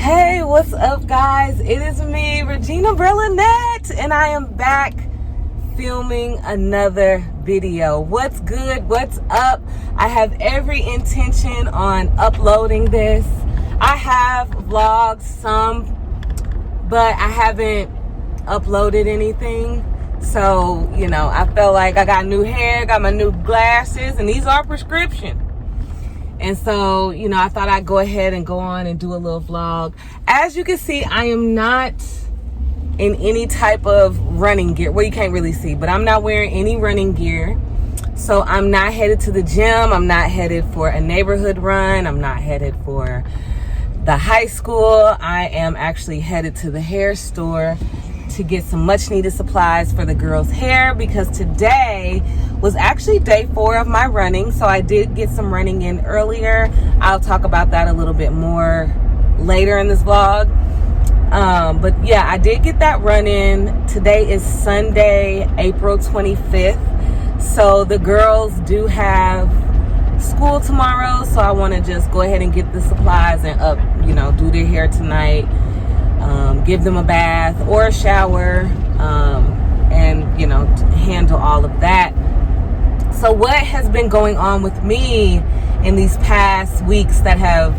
Hey, what's up, guys? It is me, Regina Berlinette, and I am back filming another video. What's good? What's up? I have every intention on uploading this. I have vlogged some, but I haven't uploaded anything. So, I felt like I got new hair, got my new glasses, and these are prescription. And so, I thought I'd go ahead and go on and do a little vlog. As you can see, I am not in any type of running gear. Well, you can't really see, but I'm not wearing any running gear. So I'm not headed to the gym. I'm not headed for a neighborhood run. I'm not headed for the high school. I am actually headed to the hair store to get some much needed supplies for the girls' hair, because today was actually day 4 of my running. So I did get some running in earlier. I'll talk about that a little bit more later in this vlog. But yeah, I did get that run in. Today is Sunday, April 25th. So the girls do have school tomorrow. So I want to just go ahead and get the supplies and do their hair tonight. Give them a bath or a shower, and handle all of that. So what has been going on with me in these past weeks that have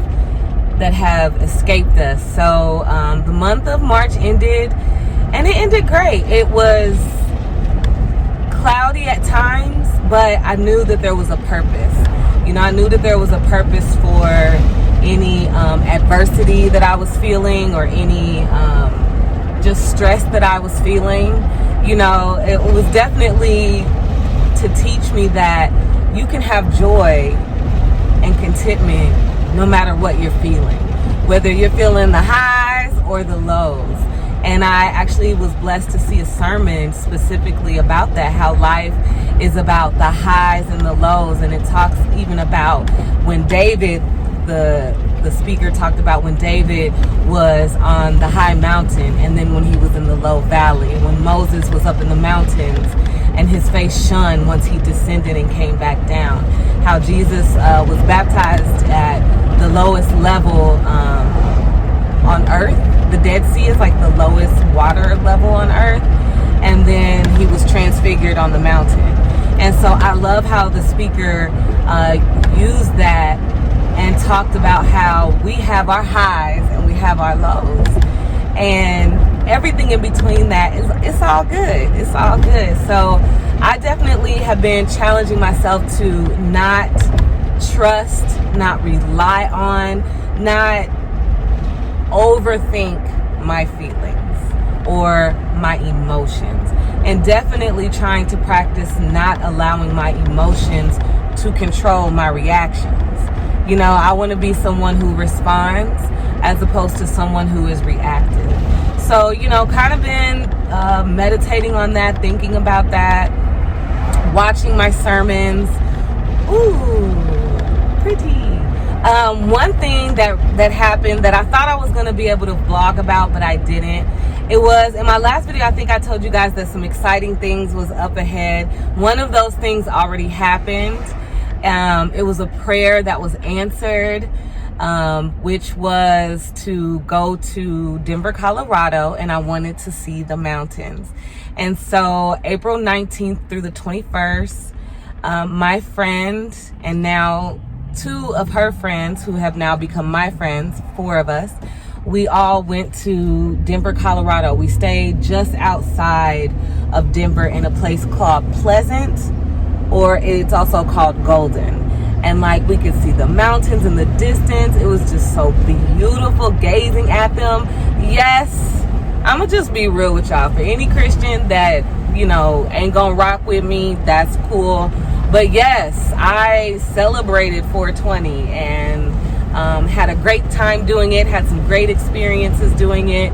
escaped us? So the month of March ended, and it ended great. It was cloudy at times, but I knew that there was a purpose. I knew that there was a purpose for any adversity that I was feeling, or any just stress that I was feeling. It was definitely to teach me that you can have joy and contentment no matter what you're feeling, whether you're feeling the highs or the lows. And I actually was blessed to see a sermon specifically about that, how life is about the highs and the lows. And it talks even about when David, the speaker talked about when David was on the high mountain, and then when he was in the low valley, and when Moses was up in the mountains and his face shone once he descended and came back down. How Jesus was baptized at the lowest level on earth. The Dead Sea is like the lowest water level on earth, and then he was transfigured on the mountain. And so I love how the speaker used that and talked about how we have our highs and we have our lows, and everything in between that it's all good. It's all good. So I definitely have been challenging myself to not trust, not rely on, not overthink my feelings or my emotions, and definitely trying to practice not allowing my emotions to control my reactions. I want to be someone who responds as opposed to someone who is reactive. So, kind of been meditating on that, thinking about that, watching my sermons. Ooh, pretty. One thing that happened that I thought I was going to be able to vlog about, but I didn't. It was in my last video, I think I told you guys that some exciting things was up ahead. One of those things already happened. It was a prayer that was answered, which was to go to Denver, Colorado, and I wanted to see the mountains. And so April 19th through the 21st, my friend, and now 2 of her friends who have now become my friends, 4 of us, we all went to Denver, Colorado. We stayed just outside of Denver in a place called Pleasant, or it's also called Golden. And we could see the mountains in the distance. It was just so beautiful gazing at them. Yes, I'ma just be real with y'all. For any Christian that, ain't gonna rock with me, that's cool. But yes, I celebrated 420 and had a great time doing it, had some great experiences doing it.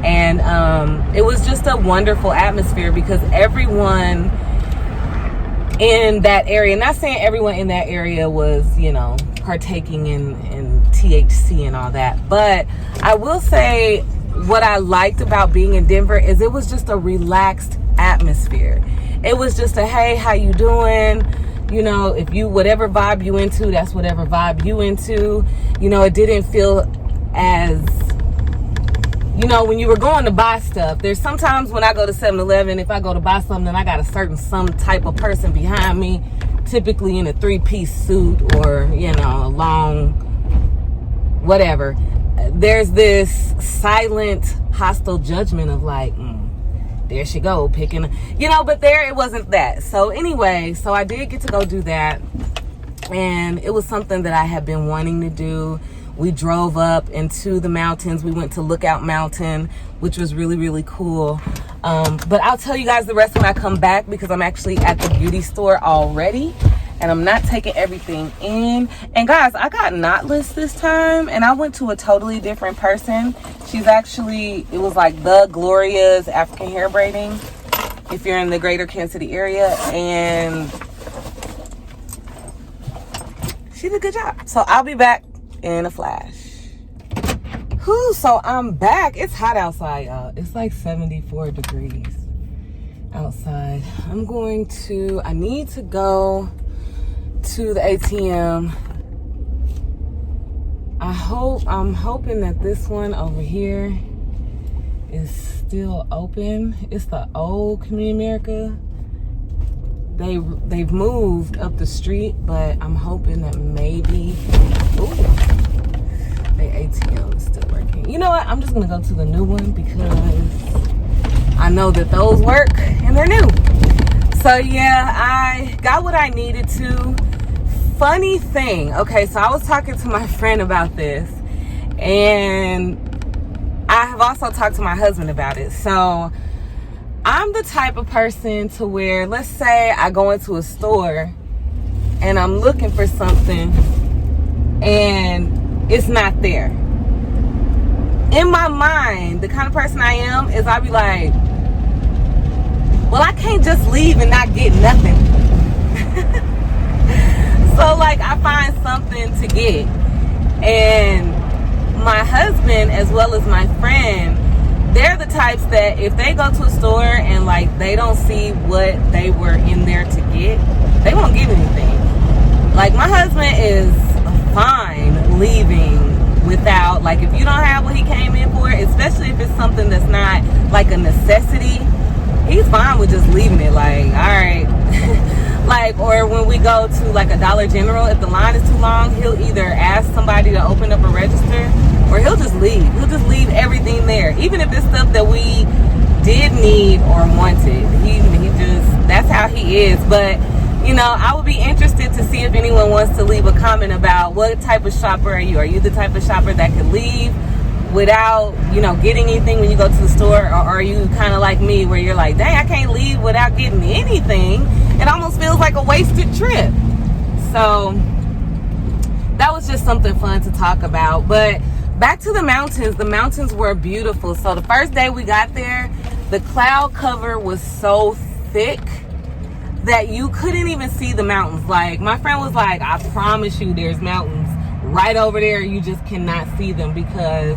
And it was just a wonderful atmosphere, because everyone in that area, not saying everyone in that area was, partaking in THC and all that, but I will say what I liked about being in Denver is it was just a relaxed atmosphere. It was just a, hey, how you doing? If you, whatever vibe you into, that's whatever vibe you into. It didn't feel as you know, when you were going to buy stuff, there's sometimes when I go to 7-Eleven, if I go to buy something, I got a certain some type of person behind me, typically in a 3-piece suit or, you know, a long whatever. There's this silent hostile judgment of like, there she go picking, you know, but there it wasn't that. So anyway, so I did get to go do that, and it was something that I had been wanting to do. We drove up into the mountains. We went to Lookout Mountain, which was really, really cool. But I'll tell you guys the rest when I come back, because I'm actually at the beauty store already and I'm not taking everything in. And guys, I got knotless this time, and I went to a totally different person. She's actually, it was like the Gloria's African hair braiding, if you're in the greater Kansas City area, and she did a good job. So I'll be back in a flash. Whew, so I'm back. It's hot outside, y'all. It's like 74 degrees outside. I need to go to the ATM. I'm hoping that this one over here is still open. It's the old Community America. They've moved up the street, but I'm hoping that maybe the ATM is still working. You know what? I'm just gonna go to the new one because I know that those work and they're new. So yeah, I got what I needed to. Funny thing, okay, so I was talking to my friend about this, and I have also talked to my husband about it. So I'm the type of person to where, let's say I go into a store and I'm looking for something and it's not there. In my mind, the kind of person I am is I'll be like, well, I can't just leave and not get nothing. So like I find something to get. And my husband, as well as my friend, they're the types that if they go to a store and like they don't see what they were in there to get, they won't get anything. Like my husband is fine leaving without, like, if you don't have what he came in for, especially if it's something that's not like a necessity, he's fine with just leaving it. Like, all right. Like, or when we go to like a Dollar General, if the line is too long, he'll either ask somebody to open up a register, or he'll just leave. He'll just leave everything there, even if it's stuff that we did need or wanted. He just, that's how he is. But you know, I would be interested to see if anyone wants to leave a comment about what type of shopper are you? Are you the type of shopper that could leave without, you know, getting anything when you go to the store? Or are you kind of like me where you're like, dang, I can't leave without getting anything? It almost feels like a wasted trip. So that was just something fun to talk about. But back to the mountains were beautiful. So the first day we got there, the cloud cover was so thick that you couldn't even see the mountains. Like my friend was like, I promise you there's mountains right over there, you just cannot see them because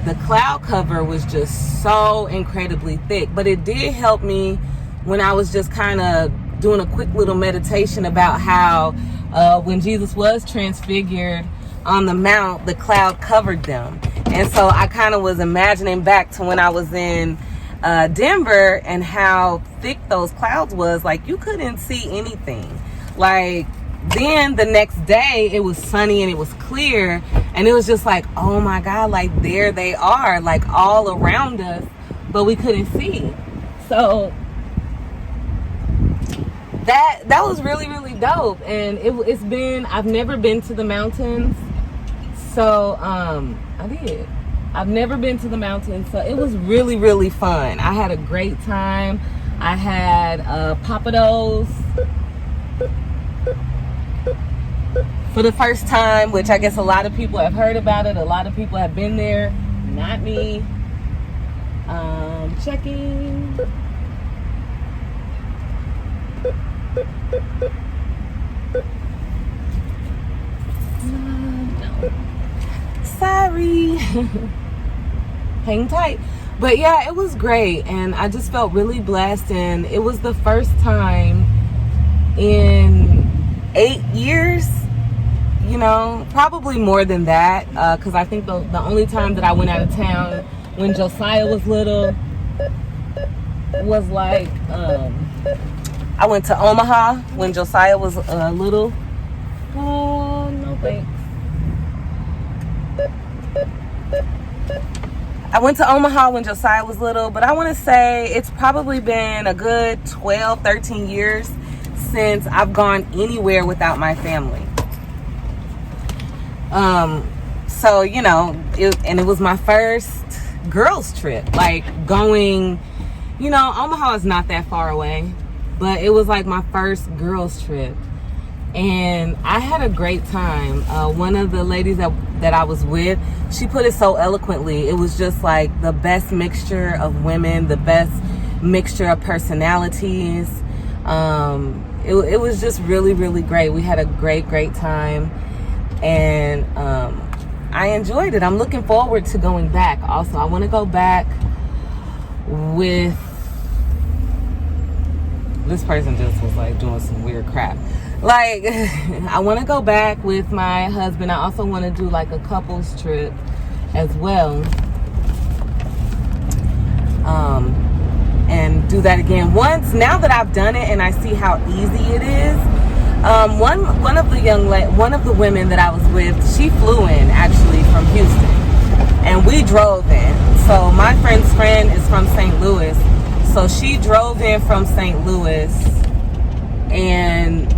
the cloud cover was just so incredibly thick. But it did help me when I was just kind of doing a quick little meditation about how when Jesus was transfigured on the mount, the cloud covered them. And so I kind of was imagining back to when I was in Denver and how thick those clouds was. Like you couldn't see anything. Like then the next day it was sunny and it was clear, and it was just like, oh my God, like there they are, like all around us, but we couldn't see. So that was really, really dope. And it's been, I've never been to the mountains, so I've never been to the mountains, so it was really, really fun. I had a great time. I had Papados for the first time, which I guess a lot of people have heard about it. A lot of people have been there. Not me. Checking. No. Sorry. Hang tight. But yeah, it was great, and I just felt really blessed. And it was the first time in 8 years, you know, probably more than that, because I think the only time that I went out of town when Josiah was little was like, I went to Omaha when Josiah was little. Oh, no thanks. I went to Omaha when Josiah was little, but I want to say it's probably been a good 12, 13 years since I've gone anywhere without my family. So, you know, it was my first girls trip, like going, you know, Omaha is not that far away, but it was like my first girls trip. And I had a great time. One of the ladies that I was with, she put it so eloquently. It was just like the best mixture of women, the best mixture of personalities. It was just really, really great. We had a great time. And I enjoyed it. I'm looking forward to going back. Also, I want to go back with... This person just was like doing some weird crap. Like, I want to go back with my husband. I also want to do like a couples trip as well. And do that again. Now that I've done it and I see how easy it is. One of the women that I was with, she flew in actually from Houston. And we drove in. So my friend's friend is from St. Louis. So she drove in from St. Louis and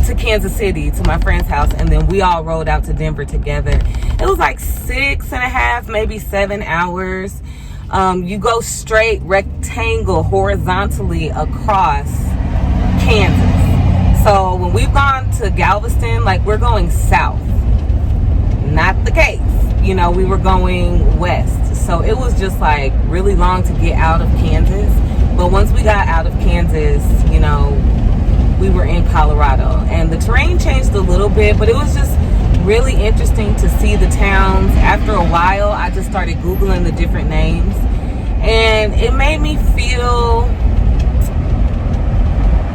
to Kansas City to my friend's house, and then we all rode out to Denver together. It was like 6.5, maybe 7 hours. You go straight rectangle horizontally across Kansas. So when we've gone to Galveston, like we're going south, not the case. You know, we were going west. So it was just like really long to get out of Kansas. But once we got out of Kansas, you know, we were in Colorado. And the terrain changed a little bit, but it was just really interesting to see the towns. After a while, I just started Googling the different names. And it made me feel,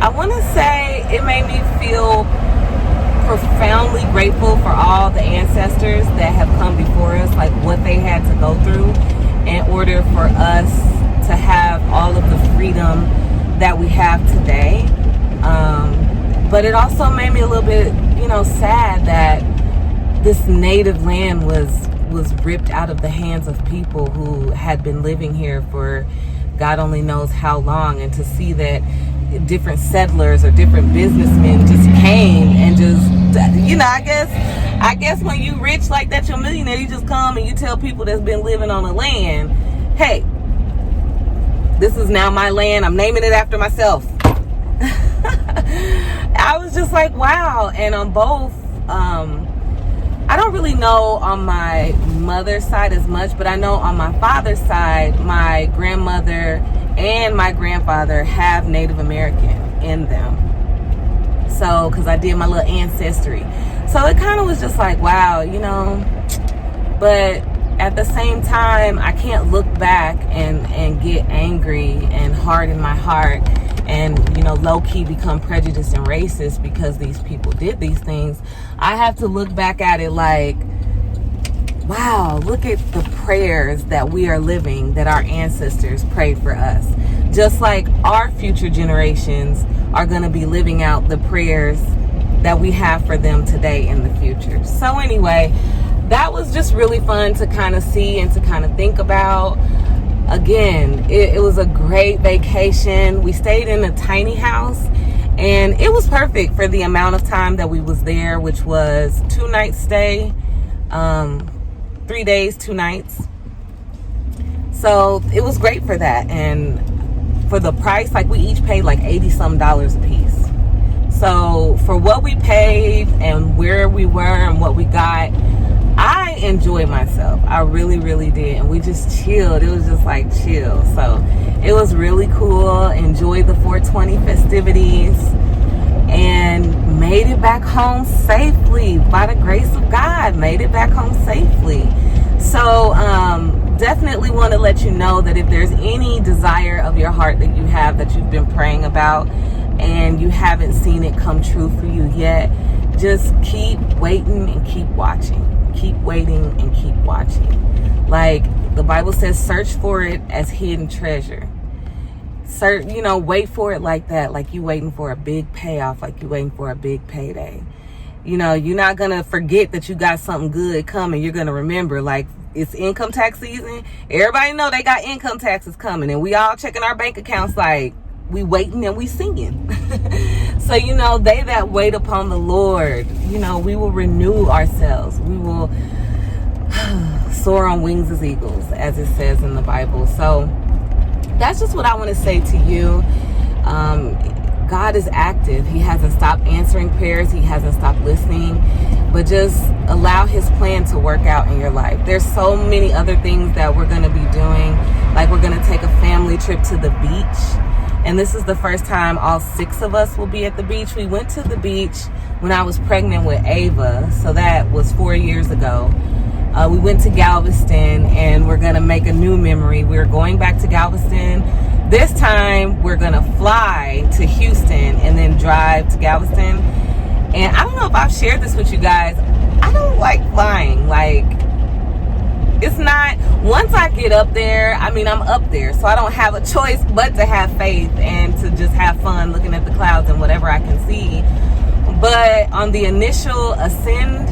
I want to say, it made me feel profoundly grateful for all the ancestors that have come before us, like what they had to go through in order for us to have all of the freedom that we have today. But it also made me a little bit, you know, sad that this native land was ripped out of the hands of people who had been living here for God only knows how long, and to see that different settlers or different businessmen just came and just, you know, I guess when you rich like that, you're a millionaire, you just come and you tell people that's been living on the land, hey, this is now my land, I'm naming it after myself. I was just like, wow. And on both, I don't really know on my mother's side as much, but I know on my father's side, my grandmother and my grandfather have Native American in them. So, because I did my little ancestry. So it kind of was just like, wow, you know. But at the same time, I can't look back and get angry and hard in my heart and, you know, low-key become prejudiced and racist because these people did these things. I have to look back at it like, wow, look at the prayers that we are living, that our ancestors prayed for us. Just like our future generations are going to be living out the prayers that we have for them today in the future. So anyway, that was just really fun to kind of see and to kind of think about. Again, it was a great vacation. We stayed in a tiny house, and it was perfect for the amount of time that we was there, which was 2 nights stay, 3 days, 2 nights. So it was great for that. And for the price, like we each paid like $80-some a piece. So for what we paid and where we were and what we got, I enjoyed myself. I really, really did. And we just chilled. It was just like chill. So it was really cool. Enjoyed the 420 festivities and made it back home safely. By the grace of God, made it back home safely. So definitely want to let you know that if there's any desire of your heart that you have, that you've been praying about and you haven't seen it come true for you yet, just keep waiting and keep watching. Keep waiting and keep watching. Like, The Bible says, search for it as hidden treasure. Wait for it like that, like you waiting for a big payoff, like you waiting for a big payday. You're not going to forget that you got something good coming. You're going to remember, like, it's income tax season. Everybody know they got income taxes coming, and we all checking our bank accounts like we waiting and we singing. So, they that wait upon the Lord, we will renew ourselves. We will soar on wings as eagles, as it says in the Bible. So that's just what I want to say to you. God is active. He hasn't stopped answering prayers. He hasn't stopped listening. But just allow his plan to work out in your life. There's so many other things that we're going to be doing. Like, we're going to take a family trip to the beach. And this is the first time all 6 of us will be at the beach. We went to the beach when I was pregnant with Ava. So that was 4 years ago. We went to Galveston, and we're going to make a new memory. We're going back to Galveston. This time, we're going to fly to Houston and then drive to Galveston. And I don't know if I've shared this with you guys. I don't like flying. Like, it's not, once I get up there, I'm up there. So I don't have a choice but to have faith and to just have fun looking at the clouds and whatever I can see. But on the initial ascend,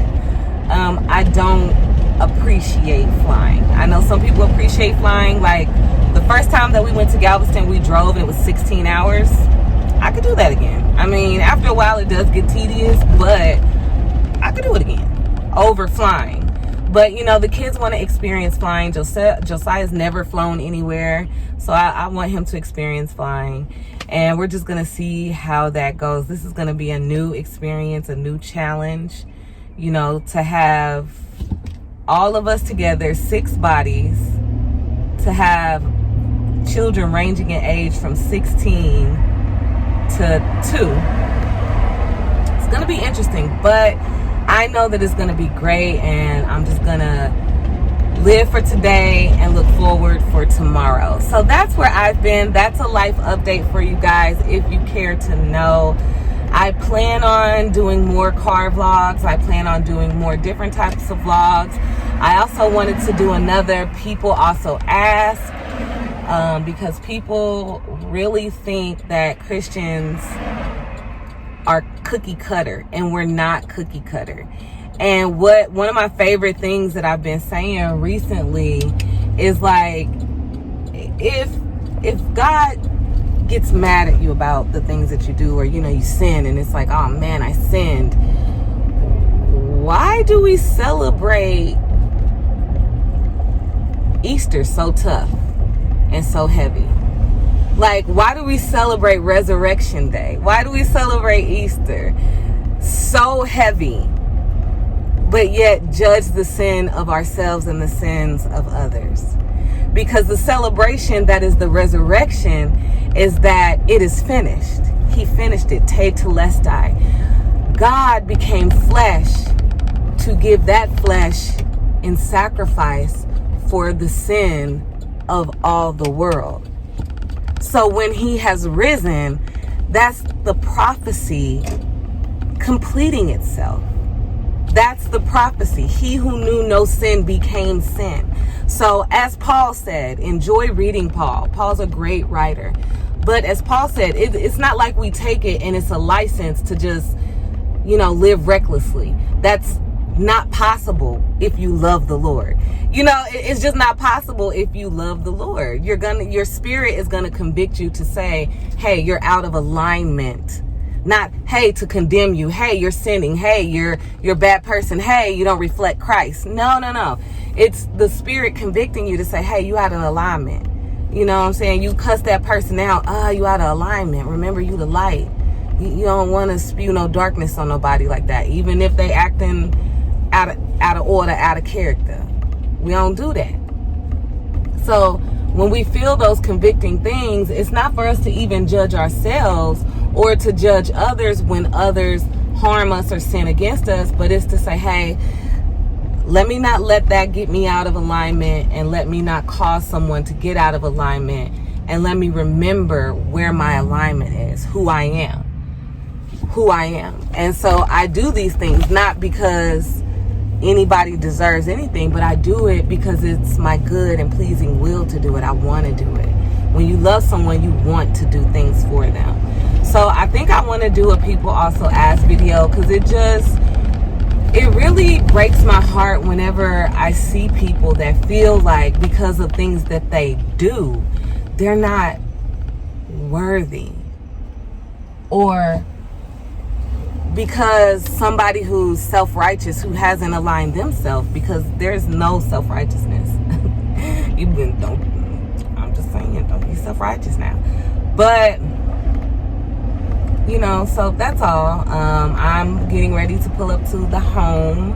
I don't appreciate flying. I know some people appreciate flying. Like, the first time that we went to Galveston, we drove, and it was 16 hours. I could do that again. After a while, it does get tedious, but I could do it again over flying. But, the kids want to experience flying. Josiah's never flown anywhere, so I want him to experience flying. And we're just going to see how that goes. This is going to be a new experience, a new challenge, to have all of us together, 6 bodies, to have children ranging in age from 16 to 2. It's going to be interesting, but I know that it's going to be great, and I'm just going to live for today and look forward for tomorrow. So that's where I've been. That's a life update for you guys if you care to know. I plan on doing more car vlogs. I plan on doing more different types of vlogs. I also wanted to do another People Also Ask, because people really think that Christians are cookie cutter, and we're not cookie cutter. And one of my favorite things that I've been saying recently is, like, if God gets mad at you about the things that you do, or you sin, and it's like, oh man, I sinned, why do we celebrate Easter so tough and so heavy? Like, why do we celebrate Resurrection Day? Why do we celebrate Easter so heavy, but yet judge the sin of ourselves and the sins of others? Because the celebration that is the resurrection is that it is finished. He finished it. Te telestai. God became flesh to give that flesh in sacrifice for the sin of all the world. So when he has risen, that's the prophecy completing itself. That's the prophecy. He who knew no sin became sin. So as Paul said, enjoy reading Paul. Paul's a great writer. But as Paul said, it's not like we take it and it's a license to just, live recklessly. That's not possible if you love the Lord. It's just not possible if you love the Lord. Your spirit is gonna convict you to say, hey, you're out of alignment. Not, hey, to condemn you. Hey, you're sinning. Hey, you're a bad person. Hey, you don't reflect Christ. No. It's the spirit convicting you to say, hey, you out of alignment. You know what I'm saying? You cuss that person out. You out of alignment. Remember, you the light. You don't want to spew no darkness on nobody like that, even if they acting out of order, out of character. We don't do that. So when we feel those convicting things, it's not for us to even judge ourselves or to judge others when others harm us or sin against us, but it's to say, hey, let me not let that get me out of alignment, and let me not cause someone to get out of alignment, and let me remember where my alignment is, who I am. And so I do these things not because, anybody deserves anything, but I do it because it's my good and pleasing will to do it. I want to do it. When you love someone, you want to do things for them. So I think I want to do a people also ask video, because it really breaks my heart whenever I see people that feel like because of things that they do, they're not worthy. Or because somebody who's self-righteous, who hasn't aligned themselves, because there's no self-righteousness. I'm just saying, don't be self-righteous now. But, you know, so that's all. I'm getting ready to pull up to the home.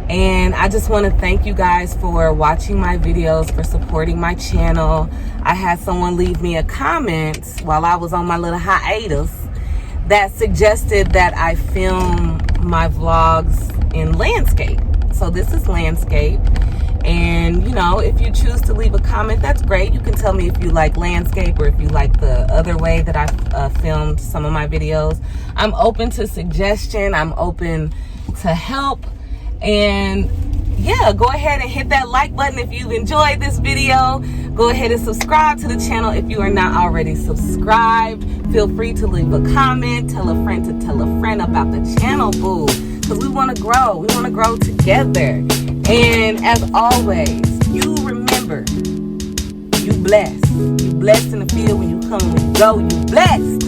And I just want to thank you guys for watching my videos, for supporting my channel. I had someone leave me a comment while I was on my little hiatus that suggested that I film my vlogs in landscape. So this is landscape. And, you know, if you choose to leave a comment, that's great. You can tell me if you like landscape or if you like the other way that I filmed some of my videos. I'm open to suggestion. I'm open to help. And yeah, go ahead and hit that like button if you've enjoyed this video. Go ahead and subscribe to the channel if you are not already subscribed. Feel free to leave a comment. Tell a friend to tell a friend about the channel, boo. Because we want to grow. We want to grow together. And as always, you remember, you blessed. You blessed in the field when you come and when you go. You blessed.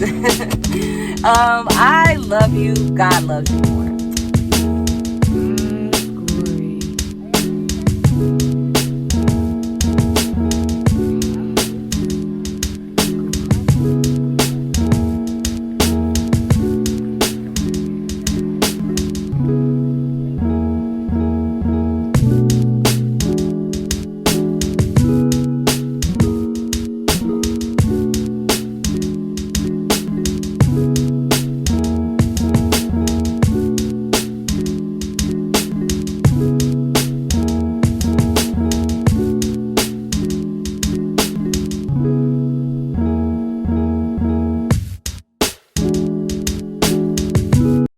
I love you. God loves you.